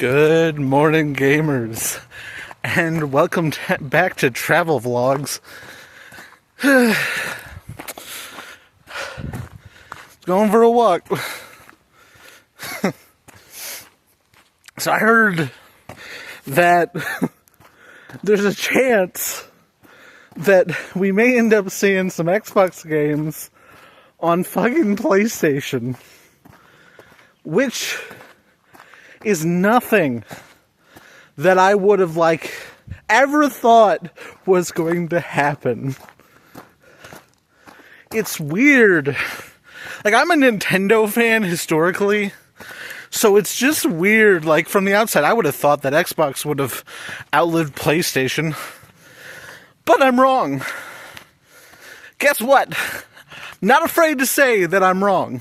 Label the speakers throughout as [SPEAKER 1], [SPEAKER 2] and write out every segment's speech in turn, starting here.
[SPEAKER 1] Good morning, gamers, and welcome back to Travel Vlogs. Going for a walk. So I heard that there's a chance that we may end up seeing some Xbox games on fucking PlayStation, which is nothing that I would have ever thought was going to happen. It's weird. I'm a Nintendo fan historically, so it's just weird. From the outside, I would have thought that Xbox would have outlived PlayStation, but I'm wrong. Guess what? Not afraid to say that I'm wrong.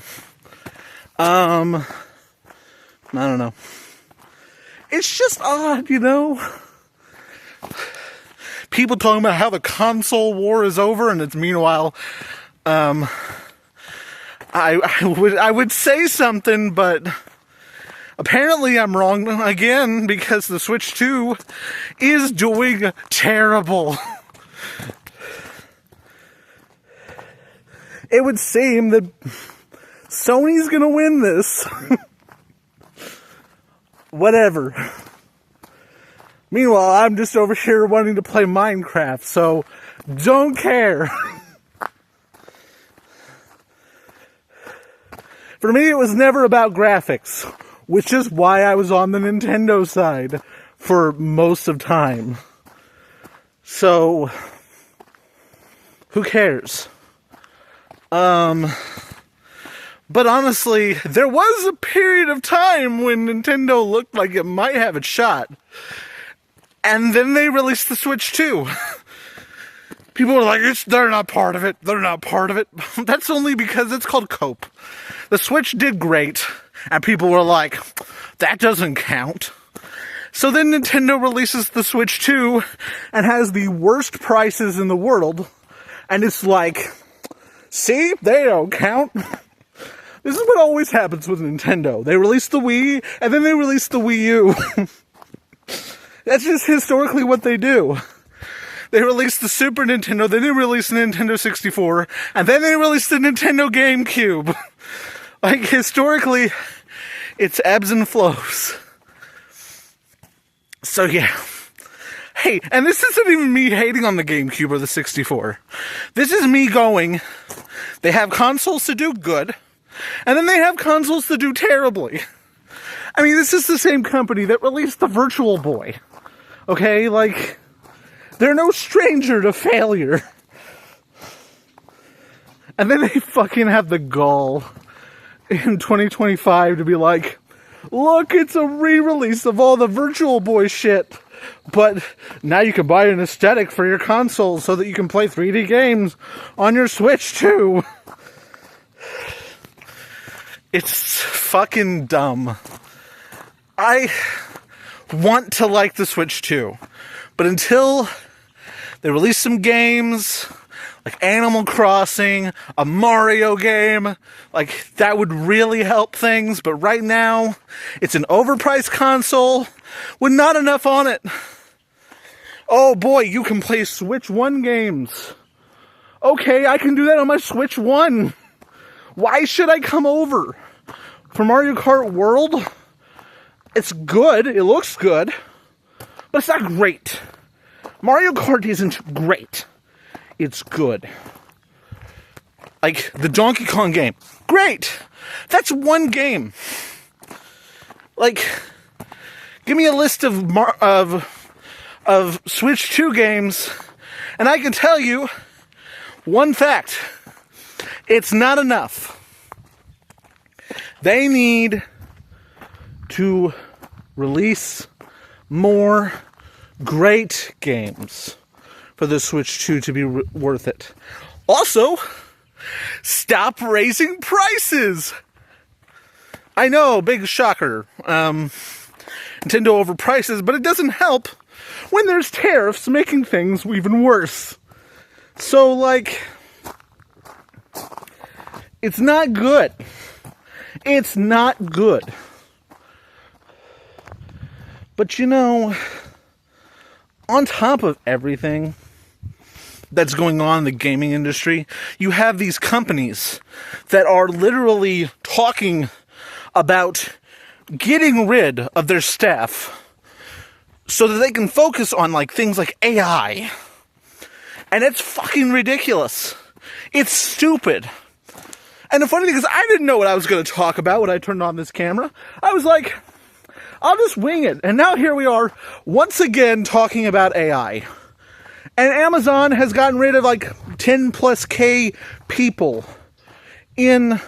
[SPEAKER 1] I don't know. It's just odd, People talking about how the console war is over, and it's meanwhile, I would say something, but apparently I'm wrong again because the Switch 2 is doing terrible. It would seem that Sony's gonna win this. Whatever. Meanwhile, I'm just over here wanting to play Minecraft, so don't care. For me, it was never about graphics, which is why I was on the Nintendo side for most of time. So, who cares? But honestly, there was a period of time when Nintendo looked like it might have a shot. And then they released the Switch 2. People were like, they're not part of it. They're not part of it. That's only because it's called Cope. The Switch did great. And people were like, that doesn't count. So then Nintendo releases the Switch 2 and has the worst prices in the world. And it's like, see, they don't count. This is what always happens with Nintendo. They release the Wii, and then they release the Wii U. That's just historically what they do. They release the Super Nintendo, then they release the Nintendo 64, and then they release the Nintendo GameCube. Historically, it's ebbs and flows. So yeah. Hey, and this isn't even me hating on the GameCube or the 64. This is me going, they have consoles to do good, and then they have consoles to do terribly. I mean, this is the same company that released the Virtual Boy. Okay, they're no stranger to failure. And then they fucking have the gall in 2025 to be like, look, it's a re-release of all the Virtual Boy shit. But now you can buy an aesthetic for your console so that you can play 3D games on your Switch too. It's fucking dumb. I want to like the Switch 2, but until they release some games, like Animal Crossing, a Mario game, that would really help things, but right now, it's an overpriced console with not enough on it. Oh boy, you can play Switch 1 games. Okay, I can do that on my Switch 1. Why should I come over? For Mario Kart World, it's good, it looks good, but it's not great. Mario Kart isn't great. It's good. The Donkey Kong game, great! That's one game. Give me a list of Switch 2 games, and I can tell you one fact. It's not enough. They need to release more great games for the Switch 2 to be worth it. Also, stop raising prices! I know, big shocker. Nintendo overprices, but it doesn't help when there's tariffs making things even worse. So, it's not good. It's not good. But you know, on top of everything that's going on in the gaming industry, you have these companies that are literally talking about getting rid of their staff so that they can focus on like things like AI. And it's fucking ridiculous. It's stupid. And the funny thing is, I didn't know what I was going to talk about when I turned on this camera. I was like, I'll just wing it. And now here we are, once again, talking about AI. And Amazon has gotten rid of like 10 plus K people in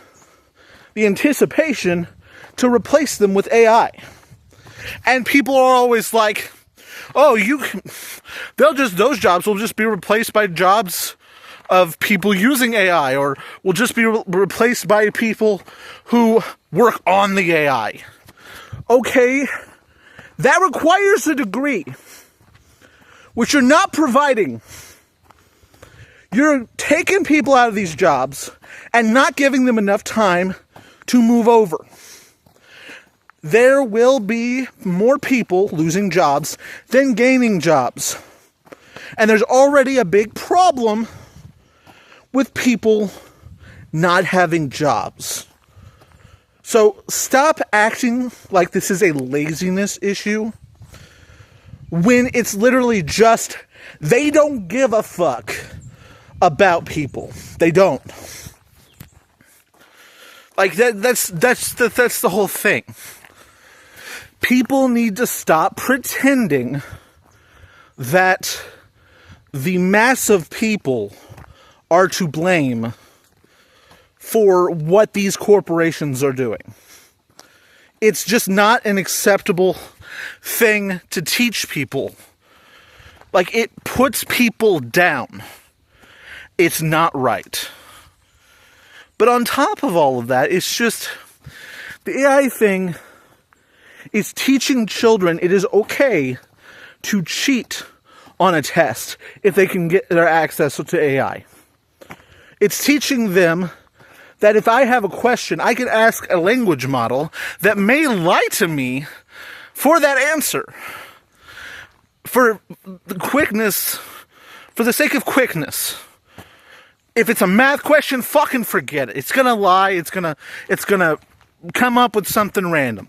[SPEAKER 1] the anticipation to replace them with AI. And people are always like, oh, those jobs will just be replaced by jobs of people using AI, or will just be replaced by people who work on the AI. Okay, that requires a degree, which you're not providing. You're taking people out of these jobs and not giving them enough time to move over. There will be more people losing jobs than gaining jobs. And there's already a big problem with people not having jobs. So stop acting like this is a laziness issue when it's literally just they don't give a fuck about people. They don't. Like that's the whole thing. People need to stop pretending that the mass of people are to blame for what these corporations are doing. It's just not an acceptable thing to teach people. Like, it puts people down. It's not right. But on top of all of that, it's just the AI thing is teaching children it is okay to cheat on a test if they can get their access to AI. It's teaching them that if I have a question, I can ask a language model that may lie to me for that answer. For the quickness, for the sake of quickness. If it's a math question, fucking forget it. It's gonna lie, it's gonna come up with something random.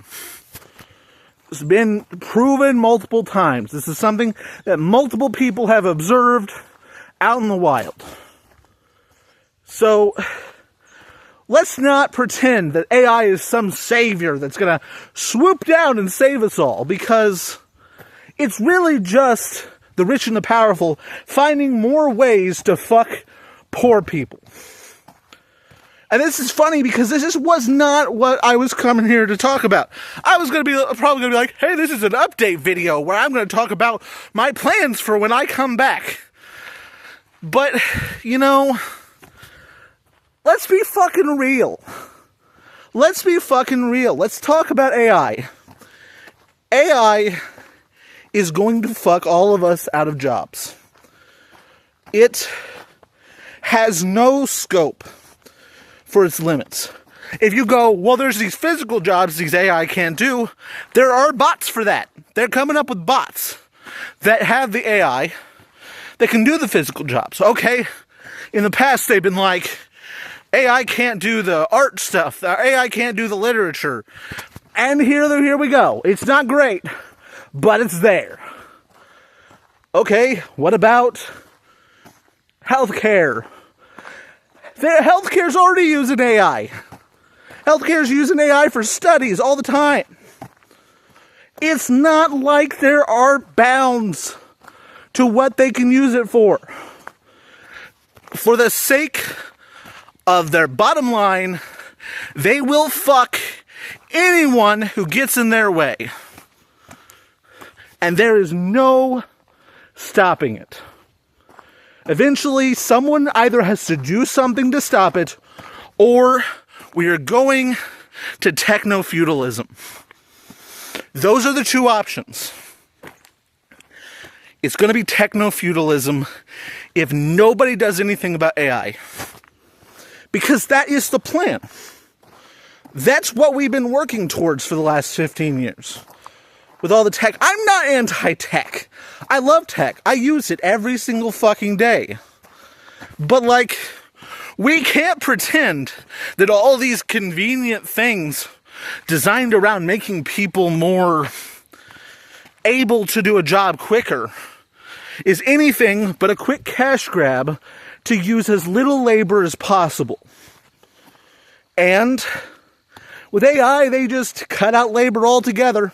[SPEAKER 1] It's been proven multiple times. This is something that multiple people have observed out in the wild. So, let's not pretend that AI is some savior that's going to swoop down and save us all, because it's really just the rich and the powerful finding more ways to fuck poor people. And this is funny because this was not what I was coming here to talk about. I was probably going to be like, hey, this is an update video where I'm going to talk about my plans for when I come back. But, you know, let's be fucking real. Let's be fucking real. Let's talk about AI. AI is going to fuck all of us out of jobs. It has no scope for its limits. If you go, well, there's these physical jobs these AI can't do, there are bots for that. They're coming up with bots that have the AI that can do the physical jobs. Okay, in the past they've been like, AI can't do the art stuff, the AI can't do the literature. And here we go. It's not great, but it's there. Okay, what about healthcare? Healthcare's already using AI. Healthcare's using AI for studies all the time. It's not like there are bounds to what they can use it for. For the sake of their bottom line, they will fuck anyone who gets in their way. And there is no stopping it. Eventually, someone either has to do something to stop it, or we are going to techno-feudalism. Those are the two options. It's going to be techno-feudalism if nobody does anything about AI. Because that is the plan. That's what we've been working towards for the last 15 years. with all the tech. I'm not anti-tech. I love tech. I use it every single fucking day. But, like, we can't pretend that all these convenient things designed around making people more able to do a job quicker is anything but a quick cash grab to use as little labor as possible. And with AI, they just cut out labor altogether.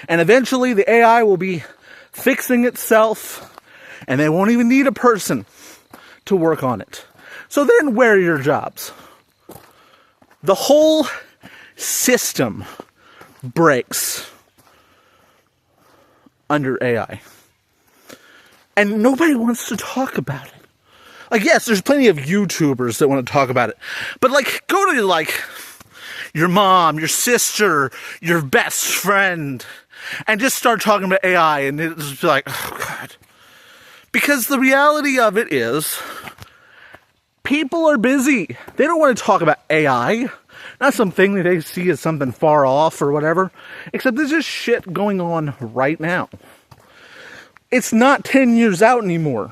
[SPEAKER 1] And eventually the AI will be fixing itself, and they won't even need a person to work on it. So then where are your jobs? The whole system breaks under AI. And nobody wants to talk about it. Like, yes, there's plenty of YouTubers that want to talk about it. But, like, go to, like, your mom, your sister, your best friend, and just start talking about AI, and it's just like, oh, God. Because the reality of it is, people are busy. They don't want to talk about AI. Not something that they see as something far off or whatever. Except there's just shit going on right now. It's not 10 years out anymore.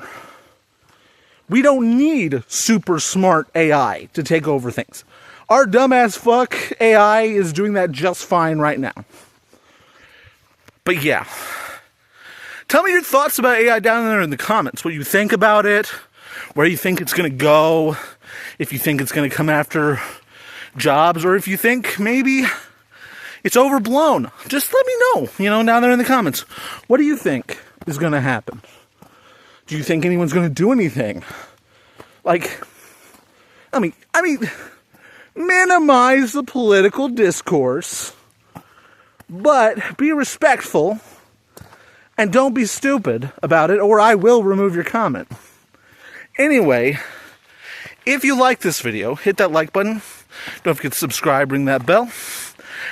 [SPEAKER 1] We don't need super smart AI to take over things. Our dumbass fuck AI is doing that just fine right now. But yeah. Tell me your thoughts about AI down there in the comments. What you think about it. Where you think it's going to go. If you think it's going to come after jobs. Or if you think maybe it's overblown. Just let me know. Down there in the comments. What do you think is going to happen? Do you think anyone's going to do anything? Like, I mean, minimize the political discourse, but be respectful, and don't be stupid about it, or I will remove your comment. Anyway, if you like this video, hit that like button. Don't forget to subscribe, ring that bell,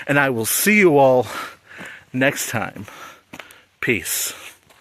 [SPEAKER 1] and I will see you all next time. Peace.